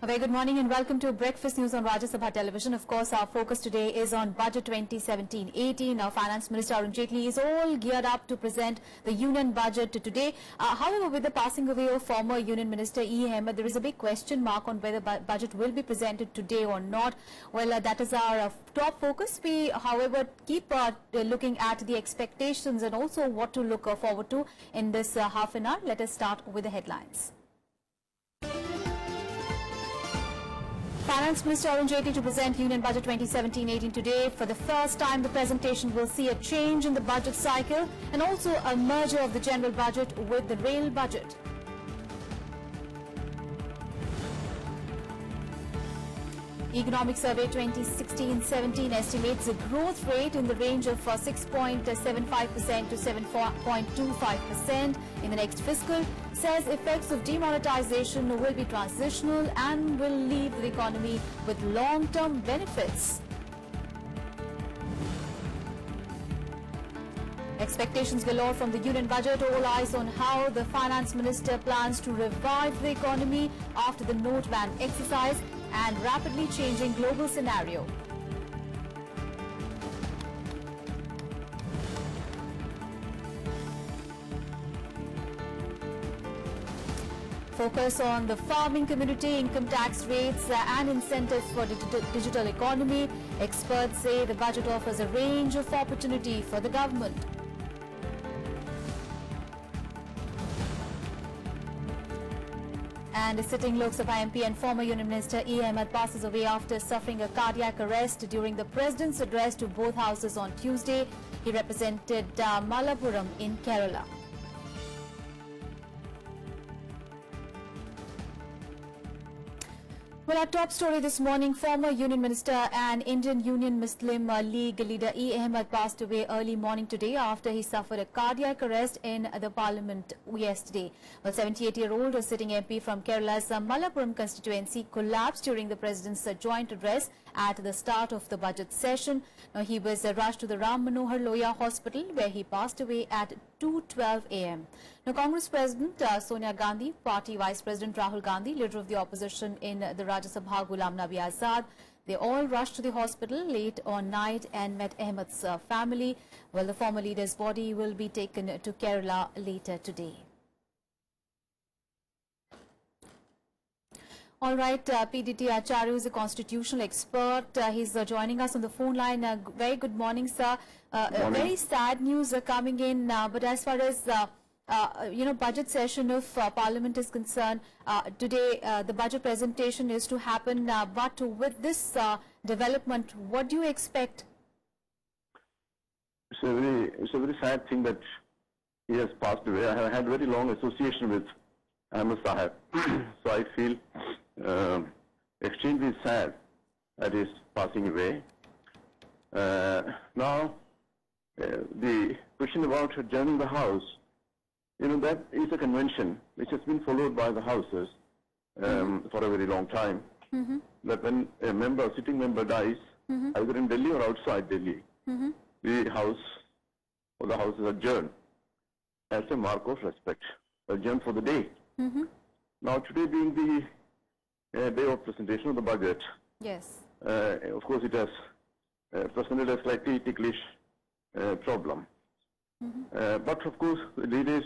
A very good morning and welcome to Breakfast News on Rajya Sabha Television. Of course, our focus today is on Budget 2017-18. Our Finance Minister Arun Jaitley is all geared up to present the Union Budget today. However, with the passing away of former Union Minister E. Ahmed, there is a big question mark on whether budget will be presented today or not. Well, that is our top focus. We, however, keep looking at the expectations and also what to look forward to in this half an hour. Let us start with the headlines. Finance Minister Arun Jaitley to present Union Budget 2017-18 today. For the first time, the presentation will see a change in the budget cycle and also a merger of the general budget with the rail budget. Economic Survey 2016-17 estimates a growth rate in the range of 6.75% to 7.25% in the next fiscal. Says effects of demonetization will be transitional and will leave the economy with long-term benefits. Expectations galore from the Union Budget. All eyes on how the Finance Minister plans to revive the economy after the note ban exercise and rapidly changing global scenario. Focus on the farming community, income tax rates and incentives for digital economy. Experts say the budget offers a range of opportunity for the government. And a sitting Lok Sabha MP and former Union Minister E. Ahmed passes away after suffering a cardiac arrest during the President's address to both houses on Tuesday. He represented Malappuram in Kerala. Well, our top story this morning, former Union Minister and Indian Union Muslim League leader E. Ahmed passed away early morning today after he suffered a cardiac arrest in the Parliament yesterday. Well, 78-year-old sitting MP from Kerala's Malappuram constituency collapsed during the President's joint address at the start of the budget session. Now, he was rushed to the Ram Manohar Lohia Hospital where he passed away at 2:12 a.m. Now, Congress President Sonia Gandhi, Party Vice President Rahul Gandhi, leader of the opposition in the Rajya Sabha Ghulam Nabi Azad, they all rushed to the hospital late on night and met Ahmed's family. Well, the former leader's body will be taken to Kerala later today. All right, PDT Acharya is a constitutional expert. He's joining us on the phone line. Very good morning, sir. Very sad news coming in, but as far as budget session of Parliament is concerned, today the budget presentation is to happen. But with this development, what do you expect? It's a very sad thing that he has passed away. I have had very long association with Ahmed Sahib, so I feel extremely sad that he is passing away. Now, the question about adjourning the House, that is a convention which has been followed by the Houses for a very long time. That when a sitting member dies, either in Delhi or outside Delhi, the House or the House is adjourned as a mark of respect, adjourned for the day. Now, today being the day of presentation of the budget, yes, of course it has presented a slightly ticklish problem. But of course the leaders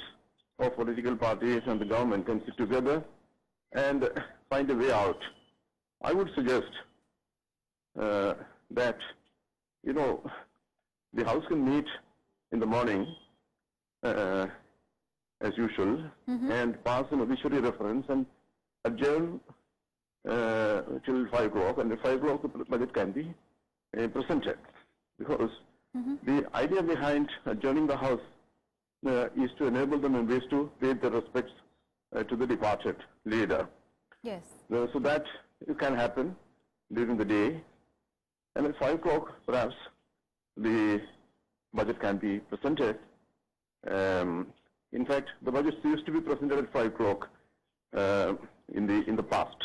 of political parties and the government can sit together and find a way out. I would suggest that, the House can meet in the morning as usual and pass an obituary reference and adjourn till 5 o'clock, and at 5 o'clock the budget can be presented. Because the idea behind adjourning the House is to enable the members to pay their respects to the departed leader. Yes. So that it can happen during the day, and at 5 o'clock perhaps the budget can be presented. In fact, the budget used to be presented at 5 o'clock in the past.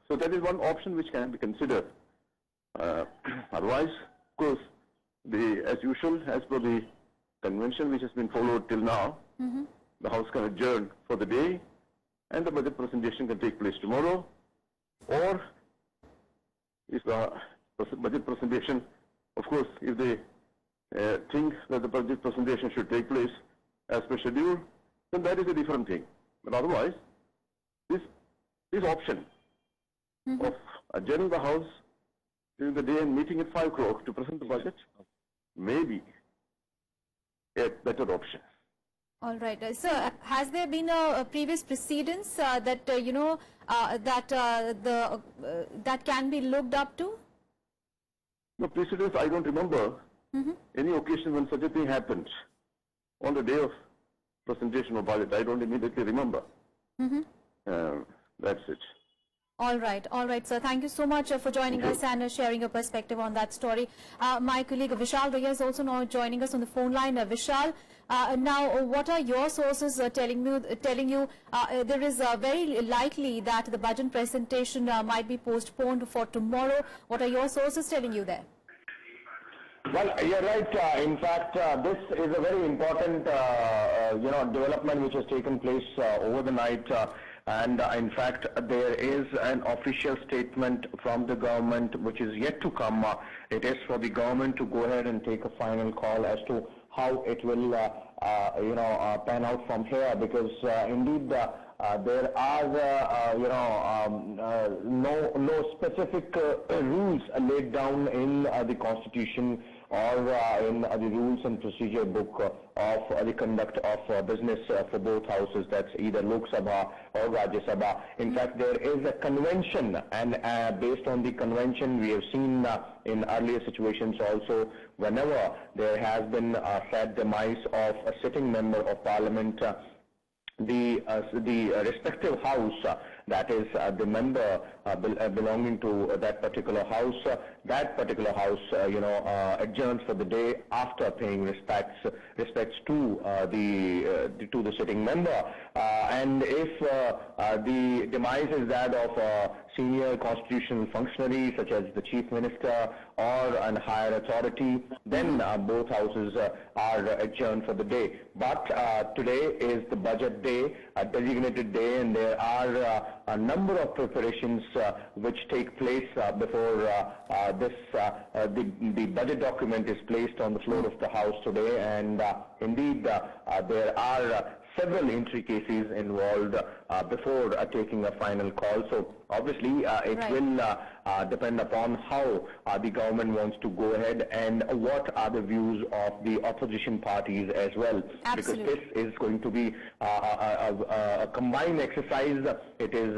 So that is one option which can be considered. Otherwise, of course, as usual, as per the convention which has been followed till now, the House can adjourn for the day and the budget presentation can take place tomorrow, or if the budget presentation, of course, if they think that the budget presentation should take place as per schedule, then that is a different thing. But otherwise, this option of adjourning the House during the day and meeting at 5 o'clock to present the budget may be a better option. All right. Sir, has there been a previous precedence that, that can be looked up to? No precedence, I don't remember any occasion when such a thing happened on the day of presentation of budget. I don't immediately remember. That's it. All right, sir. Thank you so much for joining us and sharing your perspective on that story. My colleague Vishal Raya is also now joining us on the phone line. Vishal, now what are your sources telling you there is very likely that the budget presentation might be postponed for tomorrow? What are your sources telling you there? Well, you're right. In fact, this is a very important, development which has taken place over the night. And in fact, there is an official statement from the government which is yet to come. It is for the government to go ahead and take a final call as to how it will, pan out from here. Because indeed, there are, no specific rules laid down in the Constitution or in the rules and procedure book of the conduct of business for both houses. That's either Lok Sabha or Rajya Sabha. In fact, there is a convention, and based on the convention, we have seen in earlier situations also, whenever there has been a sad demise of a sitting member of Parliament, the respective house, that is the member belonging to that particular house, adjourns for the day after paying respects to the sitting member. And if the demise is that of a senior constitutional functionary such as the Chief Minister or an higher authority, then both houses are adjourned for the day. But today is the budget day, a designated day, and there are a number of preparations which take place before the budget document is placed on the floor of the House today. And indeed, there are several intricacies involved before taking a final call. So obviously it will depend upon how the government wants to go ahead and what are the views of the opposition parties as well. Absolutely. Because this is going to be a combined exercise. It is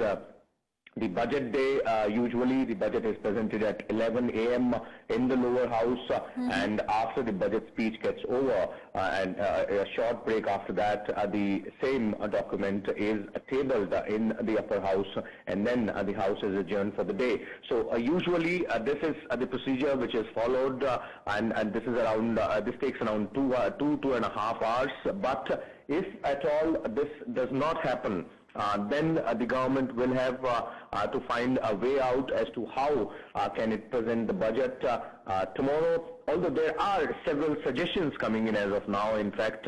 the budget day. Usually the budget is presented at 11 a.m. in the lower house, and after the budget speech gets over and a short break after that, the same document is tabled in the upper house, and then the house is adjourned for the day. So usually this is the procedure which is followed, and this is around this takes around 2.5 hours. But if at all this does not happen, then the government will have to find a way out as to how can it present the budget tomorrow. Although there are several suggestions coming in as of now. In fact,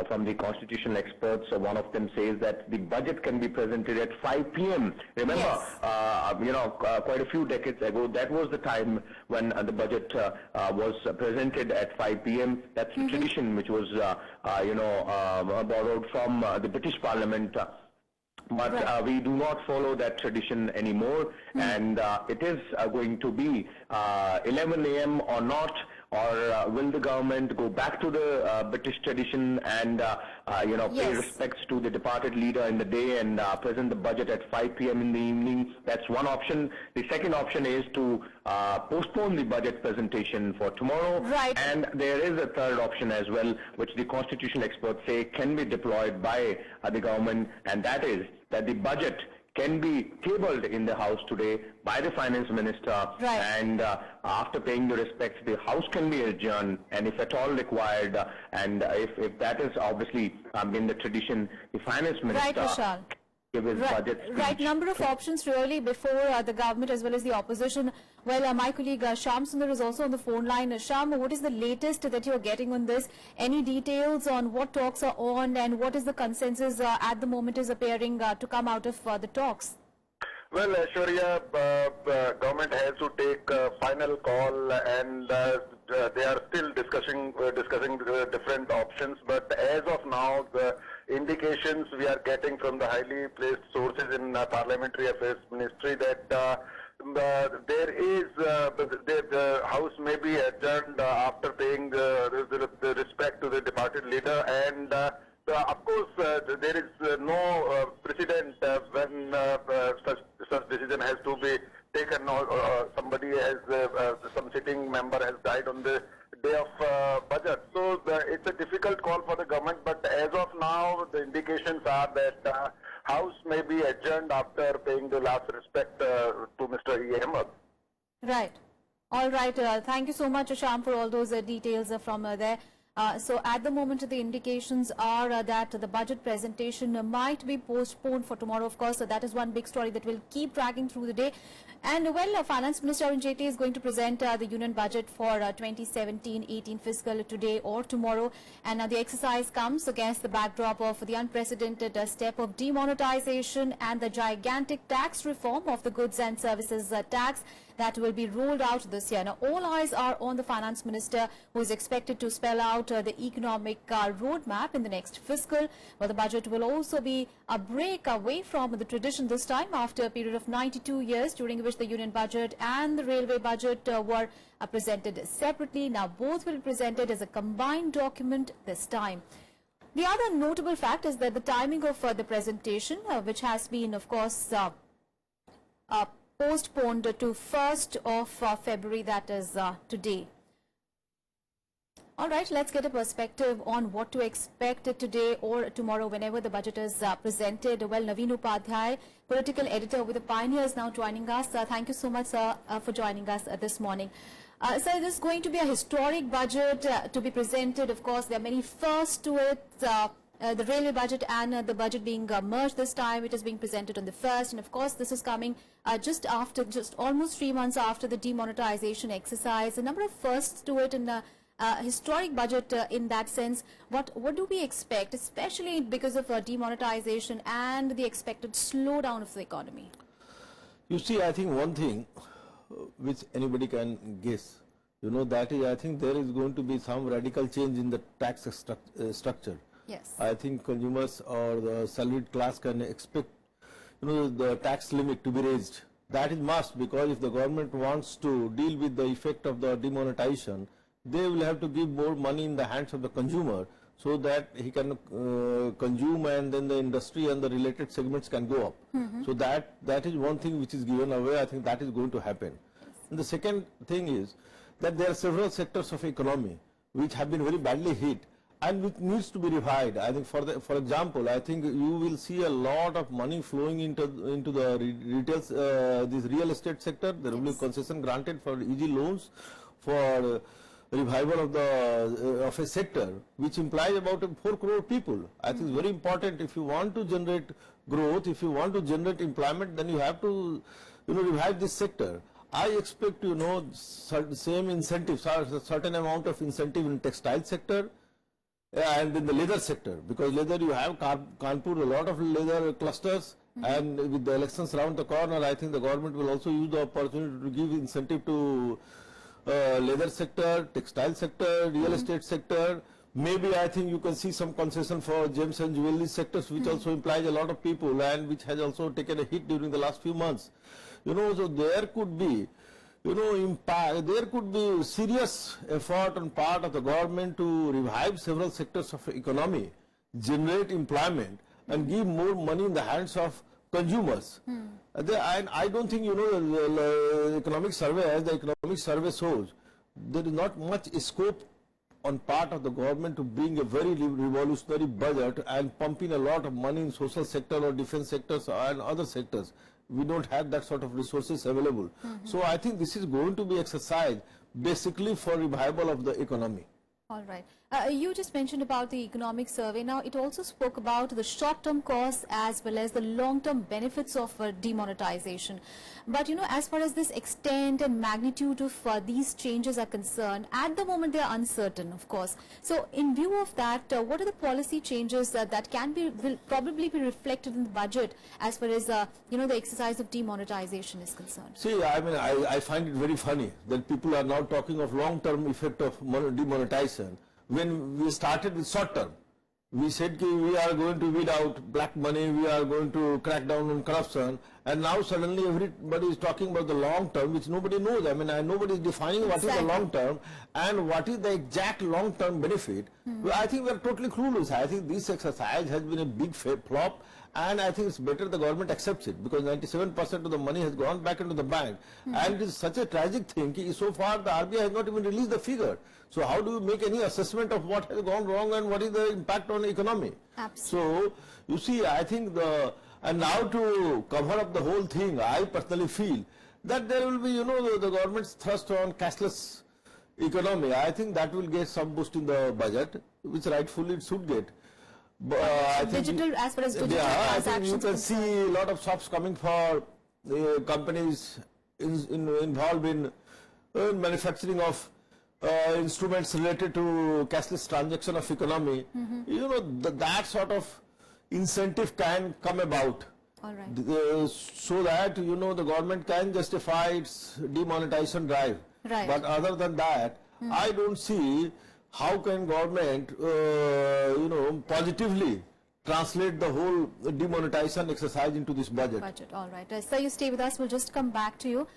from the constitutional experts, one of them says that the budget can be presented at 5 p.m. Remember, quite a few decades ago, that was the time when the budget was presented at 5 p.m. That's a tradition which was, borrowed from the British Parliament. But we do not follow that tradition anymore, and it is going to be 11 a.m. or not, or will the government go back to the British tradition and pay respects to the departed leader in the day and present the budget at 5 p.m. in the evening? That's one option. The second option is to postpone the budget presentation for tomorrow. And there is a third option as well, which the constitutional experts say can be deployed by the government, and that is that the budget can be tabled in the House today by the Finance Minister, and after paying the respects, the House can be adjourned, and if at all required, and if that is obviously been the tradition, the Finance Minister give his budget speech. Right, number of options really before the government as well as the opposition. Well, my colleague Sham Sundar is also on the phone line. Sham, what is the latest that you're getting on this? Any details on what talks are on and what is the consensus at the moment is appearing to come out of the talks? Well, Aishwarya, government has to take a final call, and they are still discussing different options. But as of now, the indications we are getting from the highly placed sources in Parliamentary Affairs Ministry that there is the House may be adjourned after paying the respect to the departed leader, and of course, there is no precedent when such decision has to be taken, or somebody has some sitting member has died on the day of budget. So it's a difficult call for the government. But as of now, the indications are that House may be adjourned after paying the last respect to Mr. E. Ahmed. Right. All right. Thank you so much, Sham, for all those details from there. So at the moment, the indications are that the budget presentation might be postponed for tomorrow, of course. So that is one big story that will keep dragging through the day. And well, Finance Minister Arun Jaitley is going to present the union budget for 2017-18 fiscal today or tomorrow. And the exercise comes against the backdrop of the unprecedented step of demonetization and the gigantic tax reform of the goods and services tax that will be rolled out this year. Now, all eyes are on the Finance Minister, who is expected to spell out the economic roadmap in the next fiscal. Well, the budget will also be a break away from the tradition this time after a period of 92 years during which the union budget and the railway budget were presented separately. Now, both will be presented as a combined document this time. The other notable fact is that the timing of the presentation, which has been, of course, postponed to 1st of February, that is today. All right, let's get a perspective on what to expect today or tomorrow whenever the budget is presented. Well, Naveen Upadhyay, political editor with the Pioneer, is now joining us. Thank you so much, sir, for joining us this morning. So this is going to be a historic budget to be presented. Of course, there are many firsts to it. The railway budget and the budget being merged this time. It is being presented on the 1st, and of course this is coming just almost 3 months after the demonetization exercise. A number of firsts to it in a historic budget in that sense. What do we expect, especially because of demonetization and the expected slowdown of the economy? You see, I think one thing which anybody can guess, that is, I think there is going to be some radical change in the tax structure. Yes. I think consumers or the salaried class can expect, the tax limit to be raised. That is must, because if the government wants to deal with the effect of the demonetization, they will have to give more money in the hands of the consumer so that he can consume, and then the industry and the related segments can go up. So that is one thing which is given away. I think that is going to happen. And the second thing is that there are several sectors of economy which have been very badly hit and which needs to be revived. I think, for example, I think you will see a lot of money flowing into the retail, this real estate sector. There will be concession granted for easy loans for revival of a sector, which implies about 4 crore people. I think it's very important. If you want to generate growth, if you want to generate employment, then you have to, revive this sector. I expect, same incentives, a certain amount of incentive in textile sector and in the leather sector, because leather, you have Kanpur, a lot of leather clusters, and with the elections around the corner, I think the government will also use the opportunity to give incentive to leather sector, textile sector, real estate sector. Maybe I think you can see some concession for gems and jewelry sectors, which also implies a lot of people and which has also taken a hit during the last few months. So there could be, impact, there could be serious effort on part of the government to revive several sectors of economy, generate employment, and give more money in the hands of consumers. And I don't think, the economic survey, as the economic survey shows, there is not much scope on part of the government to bring a very revolutionary budget and pump in a lot of money in social sector or defense sectors and other sectors. We don't have that sort of resources available. So I think this is going to be exercised basically for revival of the economy. All right. You just mentioned about the economic survey. Now, it also spoke about the short-term costs as well as the long-term benefits of demonetization. But, you know, as far as this extent and magnitude of these changes are concerned, at the moment they are uncertain, of course. So, in view of that, what are the policy changes that will probably be reflected in the budget as far as, you know, the exercise of demonetization is concerned? See, I mean, I find it very funny that people are now talking of long-term effect of demonetization. When we started with short-term, we said we are going to weed out black money, we are going to crack down on corruption, and now suddenly everybody is talking about the long-term, which nobody knows. I mean, nobody is defining what is the long-term and what is the exact long-term benefit. Well, I think we are totally clueless. I think this exercise has been a big flop, and I think it's better the government accepts it, because 97% of the money has gone back into the bank. And it is such a tragic thing. So far the RBI has not even released the figure. So how do you make any assessment of what has gone wrong and what is the impact on the economy? Absolutely. So you see, I think and now to cover up the whole thing, I personally feel that there will be, you know, the government's thrust on cashless economy. I think that will get some boost in the budget, which rightfully it should get. I think digital, as far as digital I think transactions you can see a lot of shops coming for companies involved in manufacturing of instruments related to cashless transaction of economy. You know, that sort of incentive can come about. All right. So that, you know, the government can justify its demonetization drive. Right. But other than that, I don't see how can government, you know, positively translate the whole demonetization exercise into this budget. All right. Sir, you stay with us. We'll just come back to you.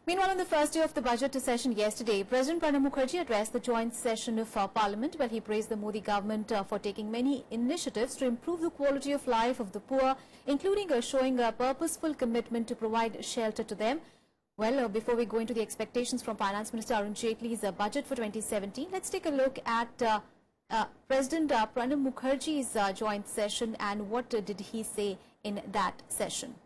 Meanwhile, on the first day of the budget session yesterday, President Pranab Mukherjee addressed the joint session of Parliament, where he praised the Modi government for taking many initiatives to improve the quality of life of the poor, including showing a purposeful commitment to provide shelter to them. Well, before we go into the expectations from Finance Minister Arun Jaitley's budget for 2017, let's take a look at President Pranab Mukherjee's joint session and what did he say in that session.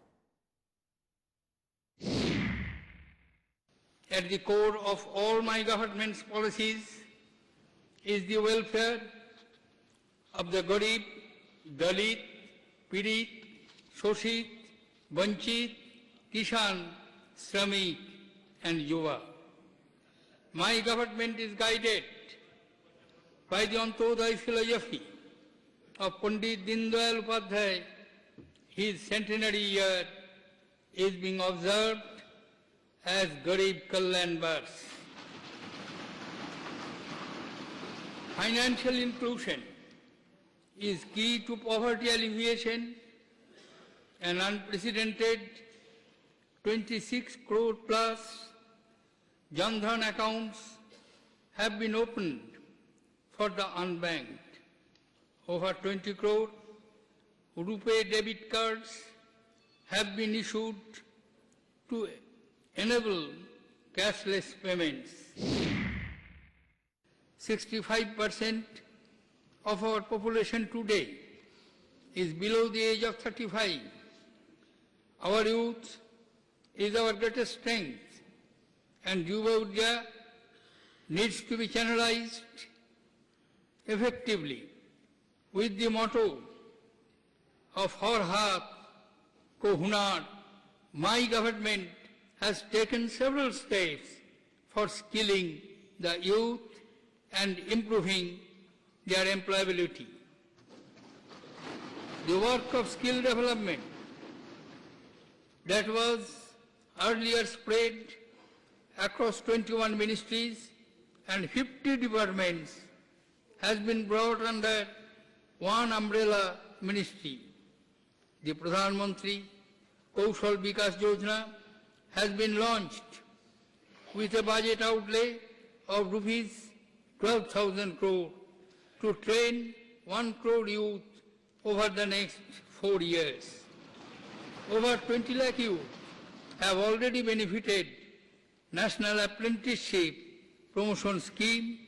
At the core of all my government's policies is the welfare of the Garib, Dalit, Pirit, Shoshit, Vanchit, Kishan, Shramik and Yuva. My government is guided by the Antodaya philosophy of Pandit Dindayal Upadhyay. His centenary year is being observed as Garib Kalyan Bars. Financial inclusion is key to poverty alleviation. An unprecedented 26 crore plus Jan Dhan accounts have been opened for the unbanked. Over 20 crore RuPay debit cards have been issued to enable cashless payments. 65% of our population today is below the age of 35. Our youth is our greatest strength, and Yuva Vidya needs to be channelized effectively with the motto of Har Haat Ko Hunar. My government has taken several steps for skilling the youth and improving their employability. The work of skill development that was earlier spread across 21 ministries and 50 departments has been brought under one umbrella ministry. The Pradhan Mantri Kaushal Vikas Yojana has been launched with a budget outlay of rupees 12,000 crore to train 1 crore youth over the next 4 years. Over 20 lakh youth have already benefited. National Apprenticeship Promotion Scheme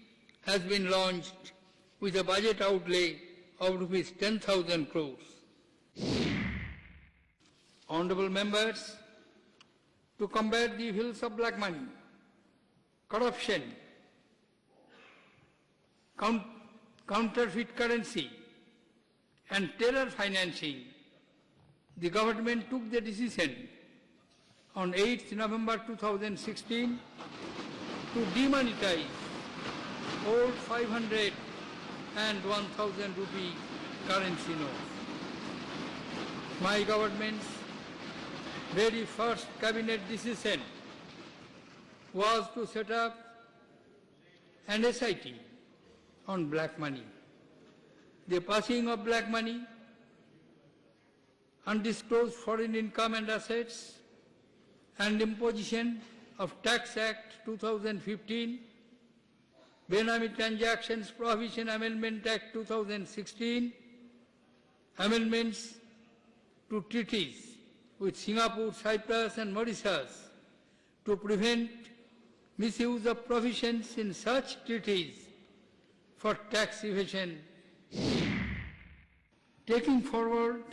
has been launched with a budget outlay of rupees 10,000 crores. Honorable members, to combat the evils of black money, corruption counterfeit currency, and terror financing, the government took the decision on 8th November 2016 to demonetize all 500 and 1000 rupee currency notes. My government's very first cabinet decision was to set up an SIT on black money. The passing of black money, undisclosed foreign income and assets, and imposition of Tax Act 2015, Benami Transactions Prohibition Amendment Act 2016, amendments to treaties with Singapore, Cyprus and Mauritius to prevent misuse of provisions in such treaties for tax evasion. Taking forward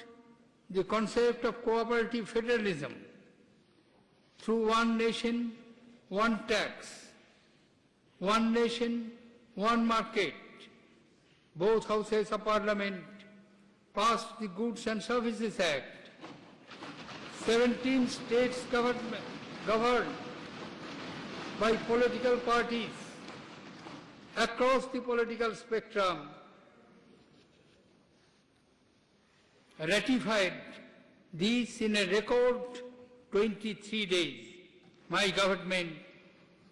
the concept of cooperative federalism through one nation, one tax, one nation, one market, both houses of parliament passed the Goods and Services Act. 17 states governed by political parties across the political spectrum ratified these in a record 23 days. My government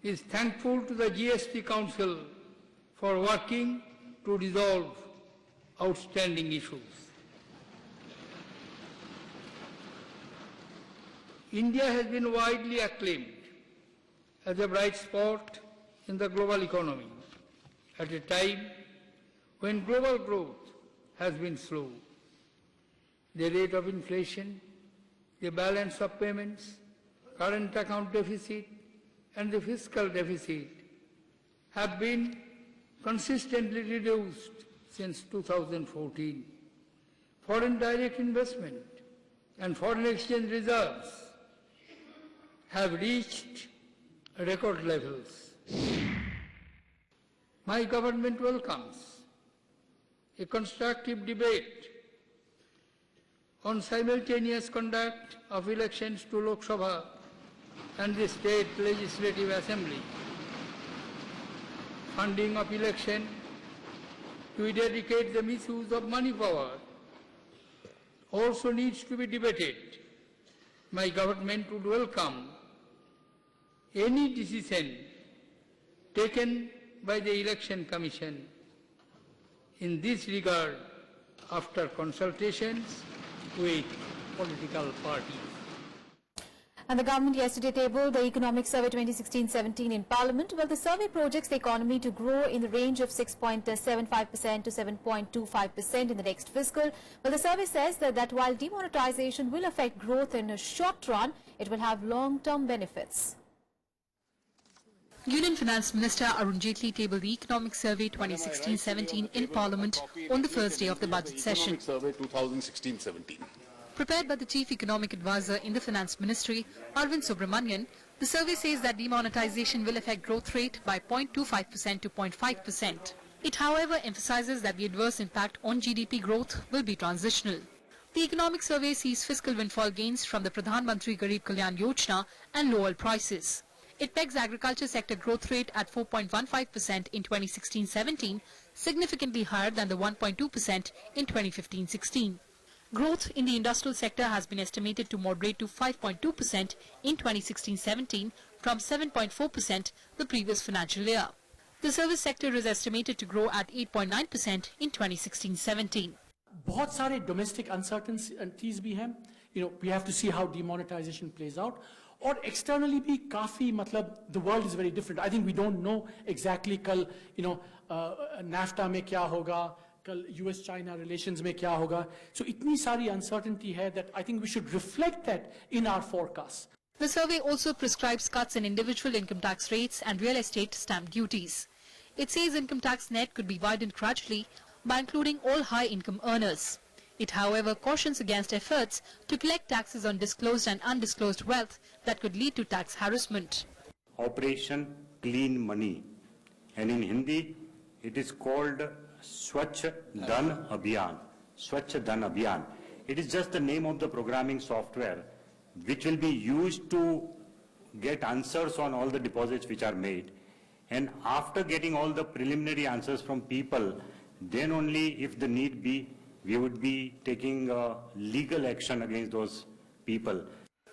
is thankful to the GST Council for working to resolve outstanding issues. India has been widely acclaimed as a bright spot in the global economy at a time when global growth has been slow. The rate of inflation, the balance of payments, current account deficit, and the fiscal deficit have been consistently reduced since 2014. Foreign direct investment and foreign exchange reserves have reached record levels. My government welcomes a constructive debate on simultaneous conduct of elections to Lok Sabha and the State Legislative Assembly. Funding of election to eradicate the misuse of money power also needs to be debated. My government would welcome any decision taken by the Election Commission in this regard after consultations with political parties. And the government yesterday tabled the Economic Survey 2016-17 in Parliament. Well, the survey projects the economy to grow in the range of 6.75% to 7.25% in the next fiscal. Well, the survey says that while demonetization will affect growth in a short run, it will have long-term benefits. Union Finance Minister Arun Jaitley tabled the Economic Survey 2016-17 in Parliament on the first day of the budget session. Survey 2016-17. Prepared by the Chief Economic Advisor in the Finance Ministry, Arvind Subramanian, the survey says that demonetization will affect growth rate by 0.25% to 0.5%. It, however, emphasizes that the adverse impact on GDP growth will be transitional. The Economic Survey sees fiscal windfall gains from the Pradhan Mantri Garib Kalyan Yojana and low oil prices. It pegs agriculture sector growth rate at 4.15% in 2016-17, significantly higher than the 1.2% in 2015-16. Growth in the industrial sector has been estimated to moderate to 5.2% in 2016-17 from 7.4% the previous financial year. The service sector is estimated to grow at 8.9% in 2016-17. बहुत सारे domestic uncertainties भी हैं. We have to see how demonetization plays out. और externally भी काफी मतलब the world is very different. I think we don't know exactly कल NAFTA में क्या होगा, कल US-China relations में क्या होगा. So इतनी सारी uncertainty है that I think we should reflect that in our forecasts. The survey also prescribes cuts in individual income tax rates and real estate stamp duties. It says income tax net could be widened gradually by including all high income earners. It, however, cautions against efforts to collect taxes on disclosed and undisclosed wealth that could lead to tax harassment. Operation Clean Money, and in Hindi It is called Swachh Dhan Abhiyan. Swachh Dhan Abhiyan. It is just the name of the programming software which will be used to get answers on all the deposits which are made. And after getting all the preliminary answers from people, then only, if the need be, we would be taking legal action against those people.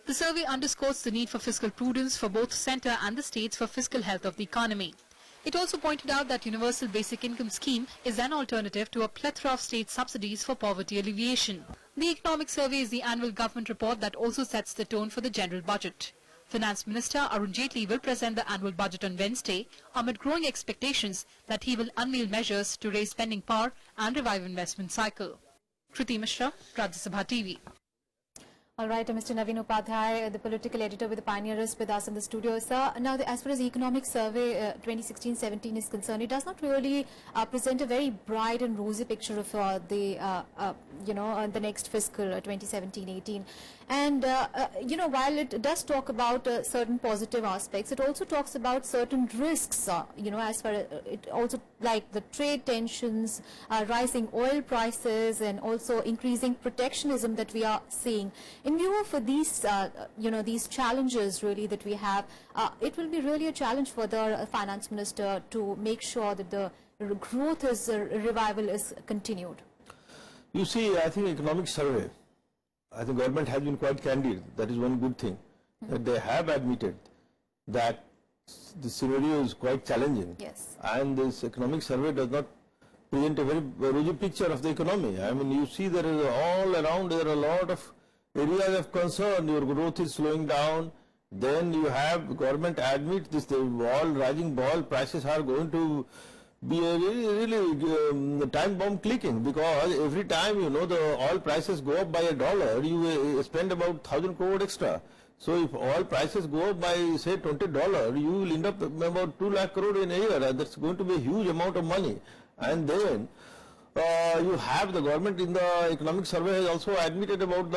The survey underscores the need for fiscal prudence for both centre and the states for fiscal health of the economy. It also pointed out that Universal Basic Income Scheme is an alternative to a plethora of state subsidies for poverty alleviation. The economic survey is the annual government report that also sets the tone for the general budget. Finance Minister Arun Jaitley will present the annual budget on Wednesday amid growing expectations that he will unveil measures to raise spending power and revive investment cycle. Kriti Mishra, Rajya Sabha TV. All right, Mr. Naveen Upadhyay, the political editor with the Pioneer, is with us in the studio. Sir, now as far as the economic survey 2016-17 is concerned, it does not really present a very bright and rosy picture of the next fiscal 2017-18. And, while it does talk about certain positive aspects, it also talks about certain risks, as far as it also, like the trade tensions, rising oil prices, and also increasing protectionism that we are seeing. In view of these, these challenges really that we have, it will be really a challenge for the finance minister to make sure that the growth revival is continued. You see, I think economic survey, I think government has been quite candid. That is one good thing, that they have admitted that the scenario is quite challenging. Yes. And this economic survey does not present a very rosy picture of the economy. I mean, you see there is all around, there are a lot of areas of concern. Your growth is slowing down. Then you have government admit this, the all rising oil prices are going to be a really time bomb clicking, because every time the oil prices go up by $1, you spend about 1,000 crore extra. So if oil prices go up by say $20, you will end up about 2 lakh crore in a year. That's going to be a huge amount of money. And then you have the government in the economic survey has also admitted about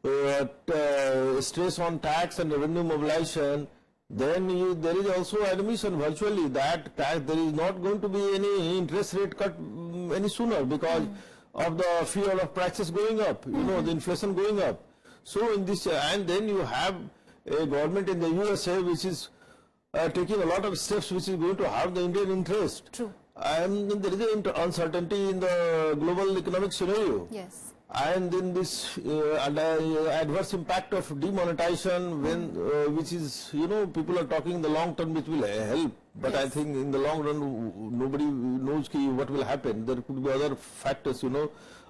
the stress on tax and revenue mobilization. Then there is also admission virtually that there is not going to be any interest rate cut any sooner because of the fear of prices going up, the inflation going up. So in this, and then you have a government in the USA which is taking a lot of steps which is going to harm the Indian interest. True. And there is an uncertainty in the global economic scenario. Yes. And then this adverse impact of demonetization, when which is, people are talking the long term which will help, but Yes. I think in the long run nobody knows what will happen. There could be other factors,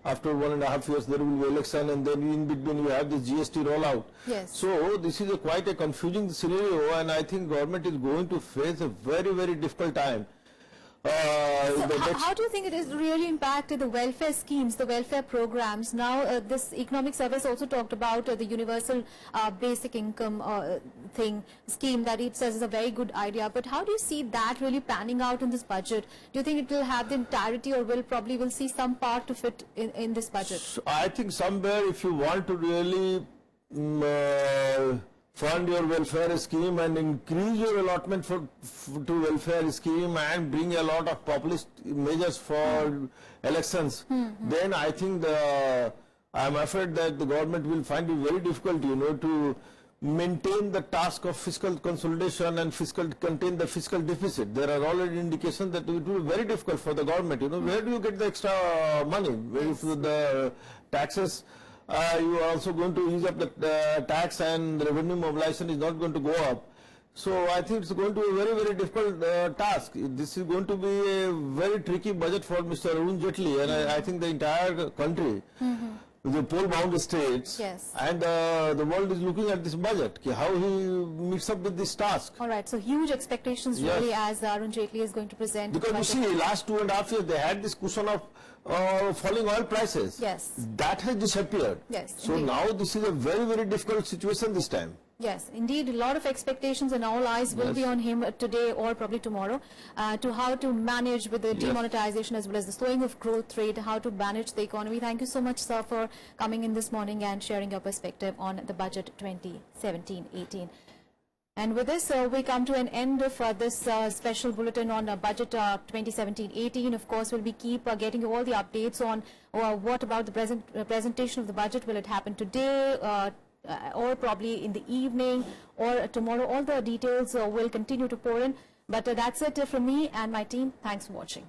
after 1.5 years there will be election, and then in between you have this GST rollout. Yes. So this is quite a confusing scenario, and I think government is going to face a very, very difficult time. So how do you think it has really impacted the welfare schemes, the welfare programs? Now, this economic service also talked about the universal basic income scheme that it says is a very good idea. But how do you see that really panning out in this budget? Do you think it will have the entirety, or will see some part of it in this budget? So I think somewhere, if you want to really fund your welfare scheme and increase your allotment to welfare scheme and bring a lot of populist measures for elections, then I think I'm afraid that the government will find it very difficult, to maintain the task of fiscal consolidation and contain the fiscal deficit. There are already indications that it will be very difficult for the government. Where do you get the extra money? Where if the taxes, you are also going to use up the tax, and the revenue mobilization is not going to go up. So I think it's going to be a very, very difficult task. This is going to be a very tricky budget for Mr. Arun Jaitley, and I think the entire country, the poll-bound states, Yes. and the world is looking at this budget, how he meets up with this task. All right, so huge expectations Yes. really as Arun Jaitley is going to present. Because you see, last 2.5 years they had this cushion of falling oil prices. Yes. That has disappeared. Yes, So indeed. now this is a very, very difficult situation this time. Yes, indeed, a lot of expectations, and all eyes will Yes. be on him today or probably tomorrow to how to manage with the Yes. demonetization as well as the slowing of growth rate, how to manage the economy. Thank you so much, sir, for coming in this morning and sharing your perspective on the budget 2017-18. And with this, we come to an end of this special bulletin on budget 2017-18. Of course, we'll be keep getting you all the updates on what about the presentation of the budget. Will it happen today or probably in the evening or tomorrow? All the details will continue to pour in. But that's it from me and my team. Thanks for watching.